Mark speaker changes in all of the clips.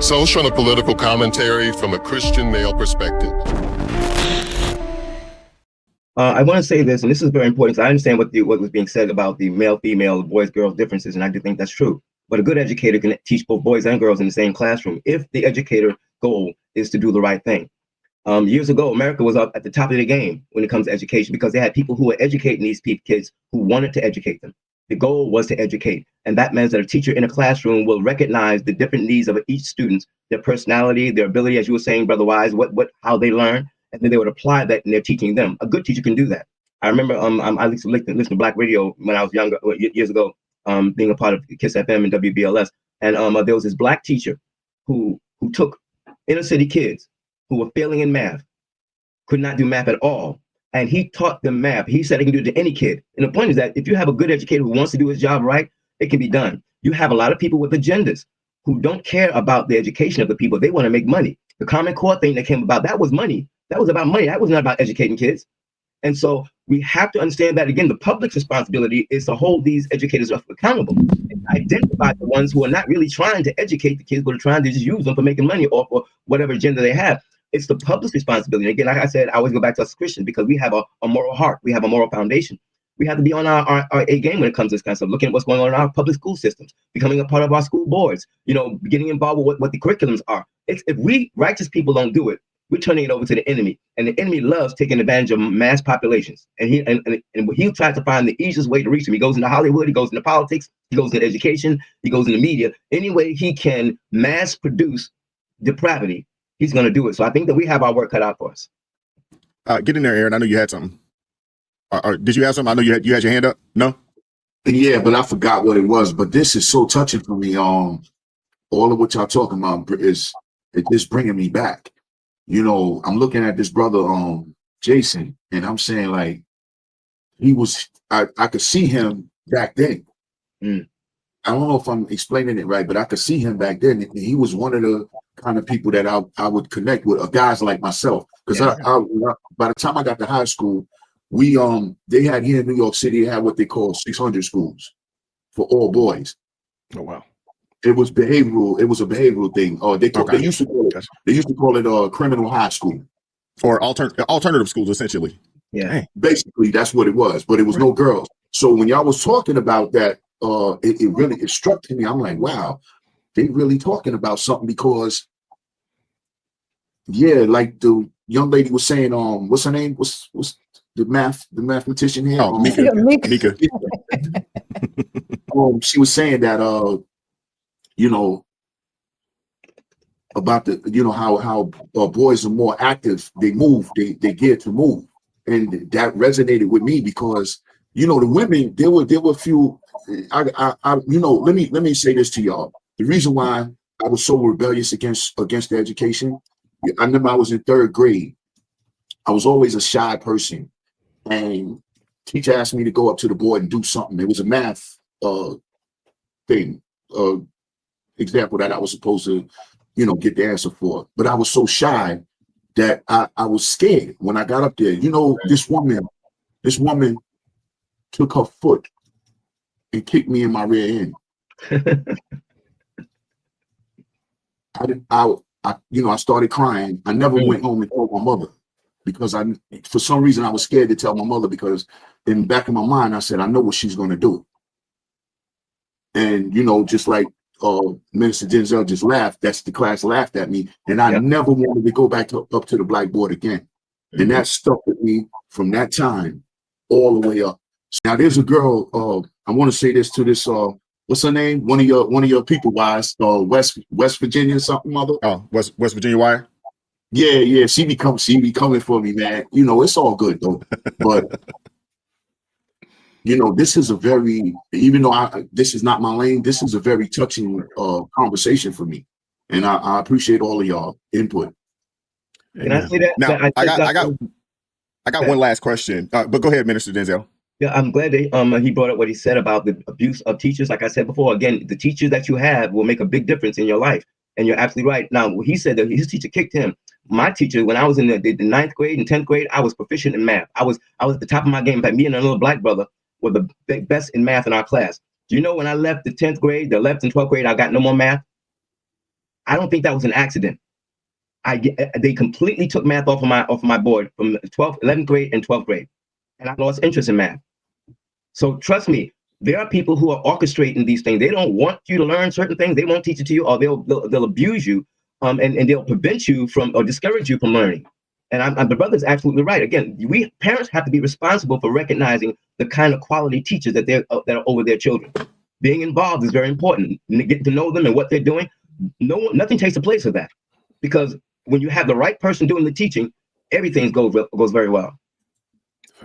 Speaker 1: Social and political commentary from a Christian male perspective.
Speaker 2: I want to say this, and this is very important. I understand what was being said about the male-female, boys-girls differences, and I do think that's true. But a good educator can teach both boys and girls in the same classroom if the educator goal is to do the right thing. Years ago, America was up at the top of the game when it comes to education because they had people who were educating these kids who wanted to educate them. The goal was to educate, and that means that a teacher in a classroom will recognize the different needs of each student, their personality, their ability, as you were saying, Brother Wise, how they learn, and then they would apply that in their teaching them. A good teacher can do that. I remember I used to listen to Black Radio when I was younger, years ago, being a part of KISS FM and WBLS, and there was this Black teacher who took inner city kids who were failing in math, could not do math at all, and he taught them math. He said he can do it to any kid. And the point is that if you have a good educator who wants to do his job right, it can be done. You have a lot of people with agendas who don't care about the education of the people. They want to make money. The Common Core thing that came about, that was money. That was about money. That was not about educating kids. And so we have to understand that, again, the public's responsibility is to hold these educators accountable and identify the ones who are not really trying to educate the kids, but are trying to just use them for making money or for whatever agenda they have. It's the public's responsibility. Again, like I said, I always go back to us Christians because we have a moral heart. We have a moral foundation. We have to be on our A game when it comes to this kind of stuff, looking at what's going on in our public school systems, becoming a part of our school boards, getting involved with what the curriculums are. If we righteous people don't do it, we're turning it over to the enemy. And the enemy loves taking advantage of mass populations. And he'll try to find the easiest way to reach them. He goes into Hollywood, he goes into politics, he goes into education, he goes into media. Any way he can mass produce depravity, he's going to do it. So I think that we have our work cut out for us.
Speaker 3: Get in there, Aaron. I know you had something. Did you have something? I know you had your hand up. No?
Speaker 4: Yeah, but I forgot what it was. But this is so touching for me. All of what y'all talking about is just bringing me back. I'm looking at this brother, Jason, and I'm saying like I could see him back then. I don't know if I'm explaining it right, but I could see him back then. And he was one of the kind of people that I would connect with, guys like myself. Because by the time I got to high school, they had here in New York City, they had what they call 600 schools for all boys.
Speaker 3: Oh wow.
Speaker 4: It was behavioral. It was a behavioral thing. They used to call it criminal high school
Speaker 3: or alternative schools, essentially.
Speaker 2: Yeah,
Speaker 4: basically that's what it was. But it was no girls. So when y'all was talking about that, it struck me. I'm like, wow, they really talking about something because, yeah, like the young lady was saying, what's her name? What's the mathematician here?
Speaker 3: Oh, Mika.
Speaker 4: She was saying that about the how boys are more active, they move, they get to move, and that resonated with me because the women, there were a few. Let me say this to y'all. The reason why I was so rebellious against the education, I remember I was in 3rd grade. I was always a shy person, and teacher asked me to go up to the board and do something. It was a math thing. Example that I was supposed to, get the answer for. But I was so shy that I was scared when I got up there. This woman took her foot and kicked me in my rear end. I started crying. I never went home and told my mother because for some reason I was scared to tell my mother because in the back of my mind, I said, I know what she's going to do. And, just like Minister Denzel just laughed, the class laughed at me. And I never wanted to go back up to the blackboard again. And that stuck with me from that time all the way up. Now there's a girl, I want to say this to this, what's her name? One of your people, Wise, West Virginia something, mother.
Speaker 3: Oh, West Virginia Wire.
Speaker 4: Yeah. She be coming for me, man. It's all good though. But this is a very, even though this is not my lane, this is a very touching conversation for me, and I appreciate all of y'all input.
Speaker 2: Can I say that?
Speaker 3: Now I got one last question, but go ahead, Minister Denzel.
Speaker 2: Yeah, I'm glad that he brought up what he said about the abuse of teachers. Like I said before, again, the teachers that you have will make a big difference in your life. And you're absolutely right. Now, he said that his teacher kicked him. My teacher, when I was in the 9th grade and 10th grade, I was proficient in math. I was at the top of my game. In fact, me and another black brother were the best in math in our class. Do you know when I left the 10th grade, the 11th and 12th grade, I got no more math? I don't think that was an accident. They completely took math off of my board from 11th grade and 12th grade, and I lost interest in math. So trust me, there are people who are orchestrating these things. They don't want you to learn certain things. They won't teach it to you, or they'll abuse you, and they'll prevent you from or discourage you from learning. And the brother's absolutely right. Again, we parents have to be responsible for recognizing the kind of quality teachers that are over their children. Being involved is very important. Getting to know them and what they're doing. Nothing takes the place of that, because when you have the right person doing the teaching, everything goes very well.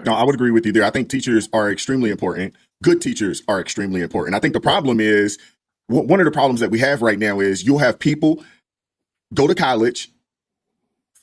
Speaker 3: No, I would agree with you there. I think teachers are extremely important. Good teachers are extremely important. I think the problem is, one of the problems that we have right now is you'll have people go to college,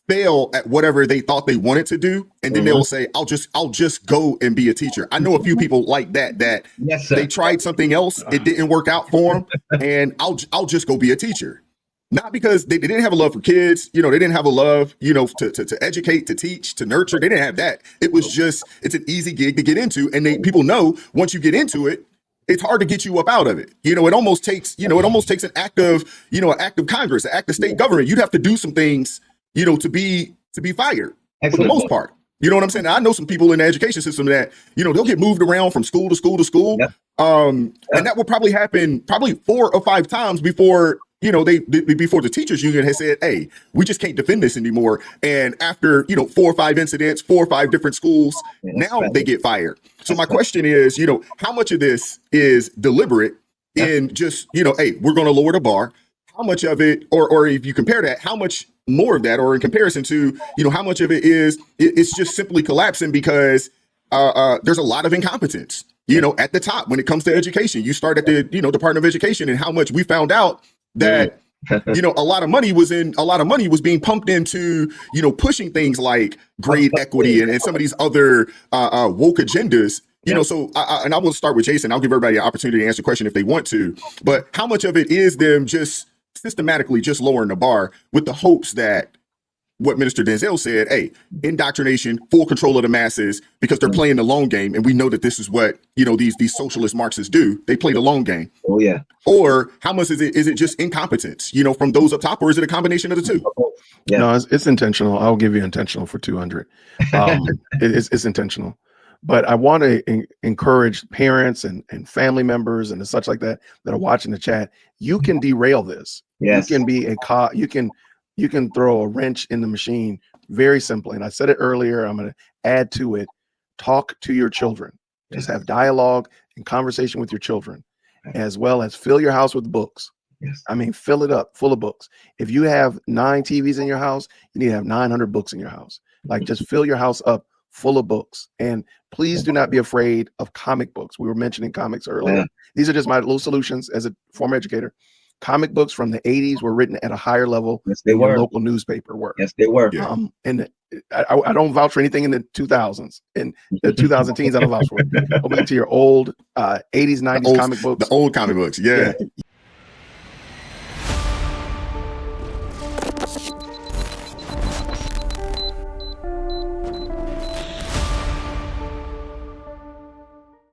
Speaker 3: fail at whatever they thought they wanted to do, and then they'll say, I'll just go and be a teacher. I know a few people like that
Speaker 2: Yes, sir.
Speaker 3: they tried something else, it didn't work out for them, and I'll just go be a teacher. Not because they didn't have a love for kids, they didn't have a love, to educate, to teach, to nurture. They didn't have that. It was just, it's an easy gig to get into. And people know once you get into it, it's hard to get you up out of it. It almost takes an act of, an act of Congress, an act of state government. You'd have to do some things, to be fired.
Speaker 2: Excellent.
Speaker 3: For the most part. You know what I'm saying? I know some people in the education system that, they'll get moved around from school to school to school.
Speaker 2: Yep.
Speaker 3: And that will probably happen 4 or 5 times before, before the teachers union has said, hey, we just can't defend this anymore. And after, 4 or 5 incidents, 4 or 5 different schools, now they get fired. So my question is, how much of this is deliberate in just, hey, we're going to lower the bar? How much of it, or if you compare that, how much more of that, or in comparison to, how much of it is, it's just simply collapsing because there's a lot of incompetence, at the top when it comes to education. You start at the, Department of Education, and how much we found out that, a lot of money was being pumped into, pushing things like grade equity and some of these other woke agendas. So and I will start with Jason. I'll give everybody an opportunity to answer the question if they want to. But how much of it is them just systematically just lowering the bar with the hopes that what Minister Denzel said, hey, indoctrination, full control of the masses, because they're playing the long game. And we know that this is what, these socialist Marxists do. They play the long game.
Speaker 2: Oh, yeah.
Speaker 3: Or how much is it just incompetence, from those up top, or is it a combination of the two?
Speaker 5: Yeah. No, it's intentional. I'll give you intentional for 200. It's intentional. But I want to encourage parents and family members and such like that are watching the chat. You can derail this.
Speaker 2: Yes.
Speaker 5: You can be you can throw a wrench in the machine very simply. And I said it earlier, I'm going to add to it. Talk to your children. Just have dialogue and conversation with your children, as well as fill your house with books.
Speaker 2: Yes.
Speaker 5: I mean, fill it up full of books. If you have 9 TVs in your house, you need to have 900 books in your house. Like, just fill your house up full of books. And please do not be afraid of comic books. We were mentioning comics earlier.
Speaker 2: Yeah.
Speaker 5: These are just my little solutions as a former educator. Comic books from the 80s were written at a higher level than your local newspaper were.
Speaker 2: Yes, they were.
Speaker 5: And I don't vouch for anything in the 2000s. In the 2000 teens, I don't vouch for it. Go back to your old 80s, 90s comic books.
Speaker 3: The old comic books, yeah.